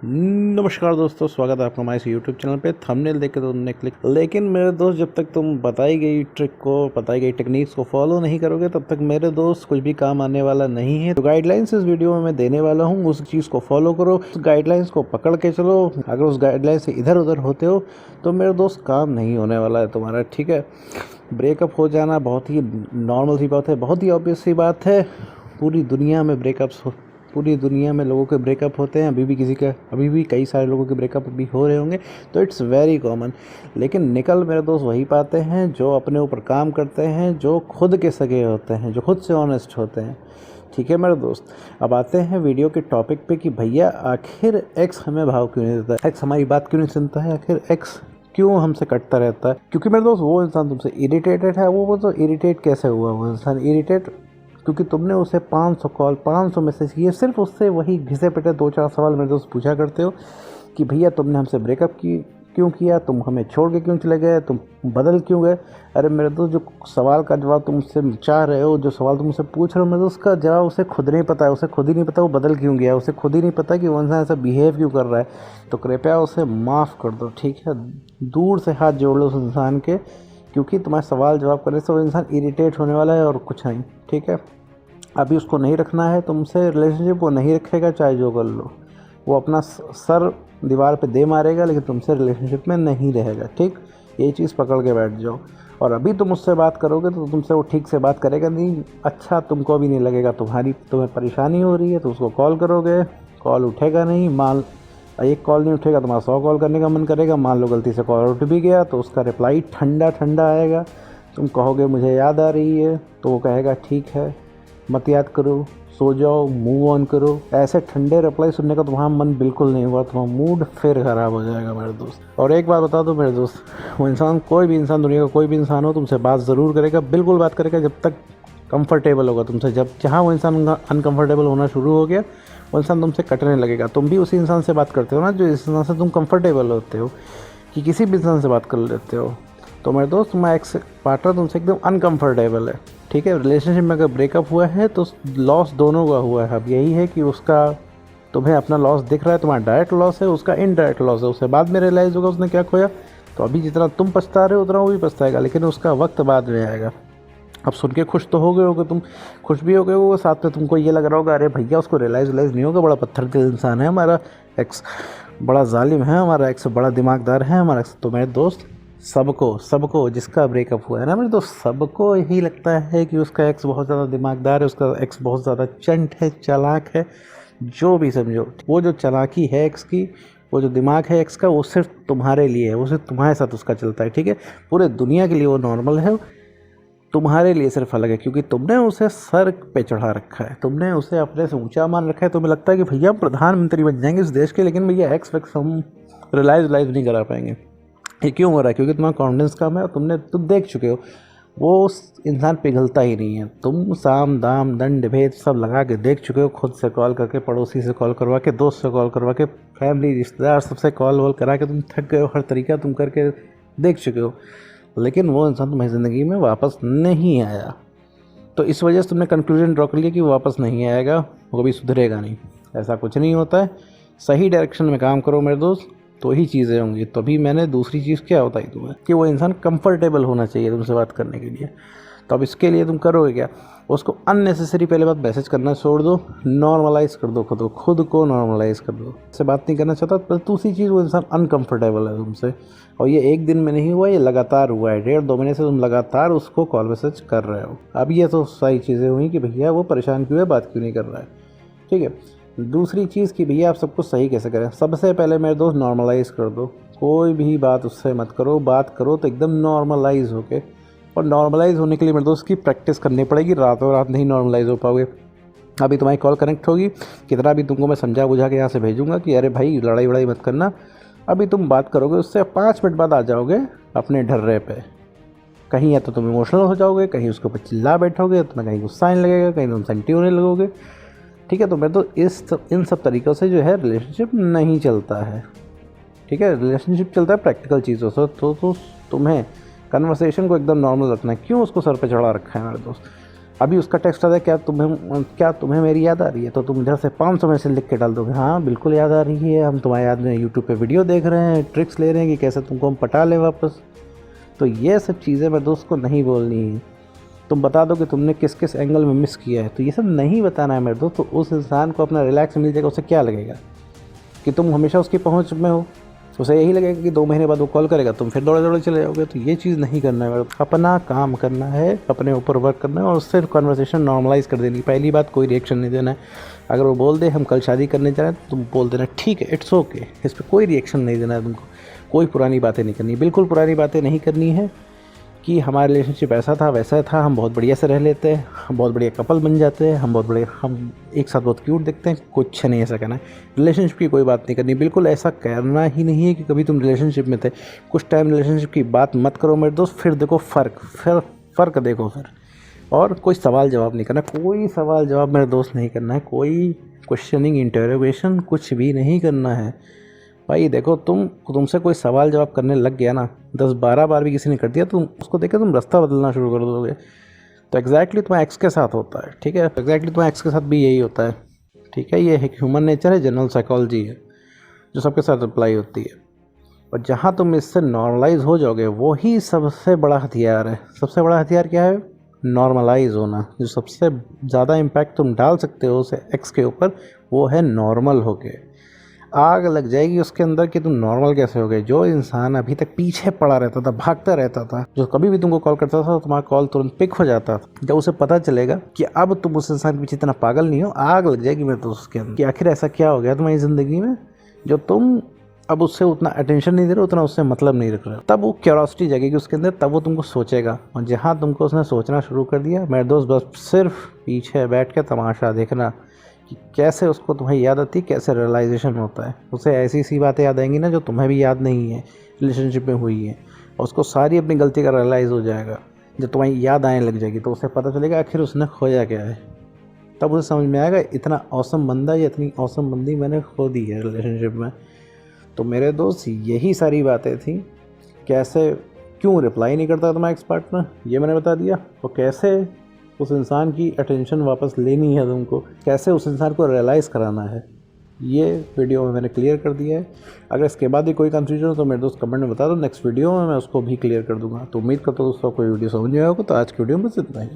नमस्कार दोस्तों, स्वागत है आपका हमारे इस यूट्यूब चैनल पे। थंबनेल देख के तो तुमने क्लिक, लेकिन मेरे दोस्त जब तक तुम बताई गई ट्रिक को, बताई गई टेक्निक्स को फॉलो नहीं करोगे तब तक मेरे दोस्त कुछ भी काम आने वाला नहीं है। तो गाइडलाइंस इस वीडियो में मैं देने वाला हूँ, उस चीज़ को फॉलो करो, उस गाइडलाइंस को पकड़ के चलो। अगर उस गाइडलाइन से इधर उधर होते हो तो मेरे दोस्त काम नहीं होने वाला है तुम्हारा, ठीक है। ब्रेकअप हो जाना बहुत ही नॉर्मल सी बात है, बहुत ही ऑब्वियस सी बात है। पूरी दुनिया में पूरी दुनिया में लोगों के ब्रेकअप होते हैं, अभी भी कई सारे लोगों के ब्रेकअप भी हो रहे होंगे, तो इट्स वेरी कॉमन। लेकिन निकल मेरे दोस्त वही पाते हैं जो अपने ऊपर काम करते हैं, जो खुद के सगे होते हैं, जो खुद से ऑनेस्ट होते हैं, ठीक है मेरे दोस्त। अब आते हैं वीडियो के टॉपिक पे कि भैया आखिर एक्स हमें भाव क्यों नहीं देता, एक्स हमारी बात क्यों नहीं सुनता है, आखिर एक्स क्यों हमसे कटता रहता है। क्योंकि मेरे दोस्त वो इंसान तुमसे इरिटेटेड है। वो तो इरिटेट कैसे हुआ, वो इंसान इरिटेट क्योंकि तुमने उसे 500 कॉल, 500 मैसेज किए, सिर्फ उससे वही घिसे पिटे 2-4 सवाल मेरे दोस्त पूछा करते हो कि भैया तुमने हमसे ब्रेकअप क्यों किया, तुम हमें छोड़ के क्यों चले गए, तुम बदल क्यों गए। अरे मेरे दोस्त, जो सवाल का जवाब तुम उससे चाह रहे हो, जो सवाल तुम उससे पूछ रहे हो, मेरे दोस्त उसका जवाब उसे खुद नहीं पता है। उसे खुद ही नहीं पता वो बदल क्यों गया, उसे खुद ही नहीं पता कि वो इंसान ऐसा बिहेव क्यों कर रहा है। तो कृपया उसे माफ़ कर दो, ठीक है। दूर से हाथ जोड़ लो उस इंसान के, क्योंकि तुम्हारे सवाल जवाब करने से वो इंसान इरिटेट होने वाला है और कुछ नहीं, ठीक है। अभी उसको नहीं रखना है तुमसे रिलेशनशिप, वो नहीं रखेगा, चाहे जो कर लो। वो अपना सर दीवार पे दे मारेगा, लेकिन तुमसे रिलेशनशिप में नहीं रहेगा, ठीक। ये चीज़ पकड़ के बैठ जाओ। और अभी तुम उससे बात करोगे तो तुमसे वो ठीक से बात करेगा नहीं, अच्छा तुमको भी नहीं लगेगा। तुम्हें परेशानी हो रही है तो उसको कॉल करोगे, कॉल उठेगा नहीं। एक कॉल नहीं उठेगा, तुम्हारा 100 कॉल करने का मन करेगा। मान लो गलती से कॉल उठ भी गया तो उसका रिप्लाई ठंडा ठंडा आएगा। तुम कहोगे मुझे याद आ रही है, तो वो कहेगा ठीक है, मत याद करो, सो जाओ, मूव ऑन करो। ऐसे ठंडे रिप्लाई सुनने का तुम्हारा मन बिल्कुल नहीं हुआ, तुम्हारा मूड फिर ख़राब हो जाएगा मेरे दोस्त। और एक बात बता दो मेरे दोस्त, वो इंसान, कोई भी इंसान, दुनिया का कोई भी इंसान हो, तुमसे बात ज़रूर करेगा, बिल्कुल बात करेगा जब तक कंफर्टेबल होगा तुमसे। जहाँ वो इंसान अनकंफर्टेबल होना शुरू हो गया, वो इंसान तुमसे कटने लगेगा। तुम भी उसी इंसान से बात करते हो ना, जो इस इंसान से तुम कंफर्टेबल होते हो, कि किसी भी इंसान से बात कर लेते हो। तो मेरे दोस्त, तुम्हारा एक्स पार्टनर तुमसे एकदम अनकंफर्टेबल है, ठीक है। रिलेशनशिप में अगर ब्रेकअप हुआ है तो लॉस दोनों का हुआ है। अब यही है कि उसका तुम्हें अपना लॉस दिख रहा है, तुम्हारा डायरेक्ट लॉस है, उसका इनडायरेक्ट लॉस है। उसे बाद में रियलाइज़ होगा उसने क्या खोया। तो अभी जितना तुम पछता रहे हो उतना वो भी पछताएगा, लेकिन उसका वक्त बाद में आएगा। अब सुन के खुश तो हो गए होगे तुम, खुश भी हो गए हो, साथ में तुमको ये लग रहा होगा अरे भैया उसको रियलाइज़ नहीं होगा, बड़ा पत्थर दिल इंसान है हमारा एक्स, बड़ा जालिम है हमारा एक्स, बड़ा दिमागदार है हमारा एक्स। तो मेरे दोस्त, सबको जिसका ब्रेकअप हुआ है ना मेरे दोस्त, सबको यही लगता है कि उसका एक्स बहुत ज़्यादा दिमागदार है, उसका एक्स बहुत ज़्यादा चंट है, चालाक है, जो भी समझो। वो जो चालाकी है एक्स की, वो जो दिमाग है एक्स का, वो सिर्फ तुम्हारे लिए है, वो सिर्फ तुम्हारे साथ उसका चलता है, ठीक है। पूरे दुनिया के लिए वो नॉर्मल है, तुम्हारे लिए सिर्फ अलग है, क्योंकि तुमने उसे सर पे चढ़ा रखा है, तुमने उसे अपने से ऊंचा मान रखा है। तुम्हें लगता है कि भैया हम प्रधानमंत्री बन जाएंगे इस देश के, लेकिन भैया एक्स वैक्स हम रिलाइज नहीं करा पाएंगे। ये क्यों हो रहा है? क्योंकि तुम्हारा कॉन्फिडेंस कम है और तुम देख चुके हो वो उस इंसान पिघलता ही नहीं है। तुम साम दाम दंड भेद सब लगा के देख चुके हो, खुद से कॉल करके, पड़ोसी से कॉल करवा के, दोस्त से कॉल करवा के, फैमिली रिश्तेदार सबसे कॉल वॉल करा के तुम थक गए हो, हर तरीका तुम करके देख चुके हो, लेकिन वो इंसान तुम्हारी ज़िंदगी में वापस नहीं आया। तो इस वजह से तुमने कंक्लूजन ड्रॉ कर लिया कि वो वापस नहीं आएगा, वो कभी सुधरेगा नहीं। ऐसा कुछ नहीं होता है। सही डायरेक्शन में काम करो मेरे दोस्त, तो ही चीज़ें होंगी। तो अभी मैंने दूसरी चीज़ क्या बताई तुम्हें, कि वो इंसान कंफर्टेबल होना चाहिए तुमसे बात करने के लिए। तो अब इसके लिए तुम करोगे क्या? उसको अननेसेसरी पहले बात मैसेज करना छोड़ दो, नॉर्मलाइज़ कर दो, खुद को नॉर्मलाइज़ कर दो। उससे बात नहीं करना चाहता, पर दूसरी चीज़, वो इंसान अनकंफर्टेबल है तुमसे, और ये एक दिन में नहीं हुआ, ये लगातार हुआ है। 1.5-2 महीने से तुम लगातार उसको कॉल मैसेज कर रहे हो। अब ये तो सारी चीज़ें हुई कि भैया वो परेशान क्यों है, बात क्यों नहीं कर रहा है, ठीक है। दूसरी चीज़ कि भैया आप सब कुछ सही कैसे करें। सबसे पहले मेरे दोस्त, नॉर्मलाइज़ कर दो। कोई भी बात उससे मत करो, बात करो तो एकदम नॉर्मलाइज़ होके। और नॉर्मलाइज़ होने के लिए मेरे दोस्त की प्रैक्टिस करनी पड़ेगी, रातों रात नहीं नॉर्मलाइज़ हो पाओगे। अभी तुम्हारी कॉल कनेक्ट होगी, कितना भी तुमको मैं समझा बुझा के यहाँ से भेजूँगा कि अरे भाई लड़ाई वड़ाई मत करना। अभी तुम बात करोगे उससे, 5 मिनट बाद आ जाओगे अपने ढर्रे पे। कहीं या तो तुम इमोशनल हो जाओगे, कहीं उसके ऊपर चिल्ला बैठोगे, तुम्हें कहीं गुस्सा आने लगेगा, कहीं तुम सेंटी होने लगोगे, ठीक है। तो मैं तो इन सब तरीक़ों से जो है रिलेशनशिप नहीं चलता है, ठीक है। रिलेशनशिप चलता है प्रैक्टिकल चीज़ों से। तो तुम्हें कन्वर्सेशन को एकदम नॉर्मल रखना है। क्यों उसको सर पे चढ़ा रखा है मेरे दोस्त? अभी उसका टेक्स्ट आता है, क्या तुम्हें मेरी याद आ रही है? तो तुम इधर से 500 में से लिख के डाल दोगे, हाँ बिल्कुल याद आ रही है, हम तुम्हारे याद में यूट्यूब पे वीडियो देख रहे हैं, ट्रिक्स ले रहे हैं कि कैसे तुमको हम पटा लें वापस। तो ये सब चीज़ें मेरे दोस्त को नहीं बोलनी है। तुम बता दो कि तुमने किस किस एंगल में मिस किया है, तो ये सब नहीं बताना है मेरे दोस्त। तो उस इंसान को अपना रिलैक्स मिल जाएगा। उसे क्या लगेगा कि तुम हमेशा उसकी पहुंच में हो? उसे यही लगेगा कि 2 महीने बाद वो कॉल करेगा, तुम फिर दौड़े दौड़े चले जाओगे। तो ये चीज़ नहीं करना है। अपना काम करना है, अपने ऊपर वर्क करना है और सिर्फ कन्वर्सेशन नॉर्मलाइज़ कर देनी। पहली बात, कोई रिएक्शन नहीं देना है। अगर वो बोल दे हम कल शादी करने जा रहे हैं, तो तुम बोल देना ठीक है, इट्स ओके। इस पर कोई रिएक्शन नहीं देना है तुमको। कोई पुरानी बातें नहीं करनी, बिल्कुल पुरानी बातें नहीं करनी है कि हमारा रिलेशनशिप ऐसा था वैसा था, हम बहुत बढ़िया से रह लेते हैं, हम बहुत बढ़िया कपल बन जाते हैं, हम एक साथ बहुत क्यूट दिखते हैं। कुछ नहीं ऐसा कहना है। रिलेशनशिप की कोई बात नहीं करनी, बिल्कुल ऐसा करना ही नहीं है कि कभी तुम रिलेशनशिप में थे। कुछ टाइम रिलेशनशिप की बात मत करो मेरे दोस्त, फिर देखो फ़र्क देखो फिर। और कोई सवाल जवाब नहीं करना, कोई सवाल जवाब मेरे दोस्त नहीं करना है, कोई क्वेश्चनिंग इंटरोगेशन कुछ भी नहीं करना है भाई। देखो तुमसे कोई सवाल जवाब करने लग गया ना, 10-12 बार भी किसी ने कर दिया, तुम उसको देख के तुम रास्ता बदलना शुरू कर दोगे। तो एग्जैक्टली तुम्हारे एक्स के साथ होता है, ठीक है? एग्जैक्टली तुम्हारे एक्स के साथ भी यही होता है, ठीक है? ये एक ह्यूमन नेचर है, जनरल साइकोलॉजी है जो सबके साथ अप्लाई होती है। और जहाँ तुम इससे नॉर्मलाइज हो जाओगे, वही सबसे बड़ा हथियार है। सबसे बड़ा हथियार क्या है? नॉर्मलाइज होना। जो सबसे ज़्यादा इम्पैक्ट तुम डाल सकते हो उसे एक्स के ऊपर, वो है नॉर्मल हो गए। आग लग जाएगी उसके अंदर कि तुम नॉर्मल कैसे हो गए। जो इंसान अभी तक पीछे पड़ा रहता था, भागता रहता था, जो कभी भी तुमको कॉल करता था तुम्हारा कॉल तुरंत पिक हो जाता था, जब उसे पता चलेगा कि अब तुम उस इंसान के पीछे इतना पागल नहीं हो, आग लग जाएगी मेरे दोस्त के अंदर कि आखिर ऐसा क्या हो गया तुम्हारी ज़िंदगी में जो तुम अब उससे उतना अटेंशन नहीं दे रहे, उतना उससे मतलब नहीं रख रहे। तब वो क्यूरियोसिटी जगेगी उसके अंदर, तब वो तुमको सोचेगा। और जहाँ तुमको उसने सोचना शुरू कर दिया मेरे दोस्त, बस सिर्फ पीछे बैठ के तमाशा देखना कि कैसे उसको तुम्हें याद आती, कैसे रियलाइजेशन होता है। उसे ऐसी सी बातें याद आएंगी ना जो तुम्हें भी याद नहीं है, रिलेशनशिप में हुई है, और उसको सारी अपनी गलती का रियलाइज़ हो जाएगा। जब तुम्हें याद आने लग जाएगी तो उसे पता चलेगा आखिर उसने खोया क्या है। तब उसे समझ में आएगा इतना औसम बंदा या इतनी औसम बंदी मैंने खो दी है रिलेशनशिप में। तो मेरे दोस्त यही सारी बातें थी। कैसे क्यों रिप्लाई नहीं करता तुम्हारा एक्स पार्टनर, ये मैंने बता दिया। और कैसे उस इंसान की अटेंशन वापस लेनी है तुमको, कैसे उस इंसान को रियलाइज़ कराना है, ये वीडियो में मैंने क्लियर कर दिया है। अगर इसके बाद भी कोई कंफ्यूजन हो तो मेरे दोस्त कमेंट में बता दो, नेक्स्ट वीडियो में मैं उसको भी क्लियर कर दूंगा। तो उम्मीद करता हूँ दोस्तों कोई वीडियो समझ में आया होगा। तो आज की वीडियो में बस इतना ही।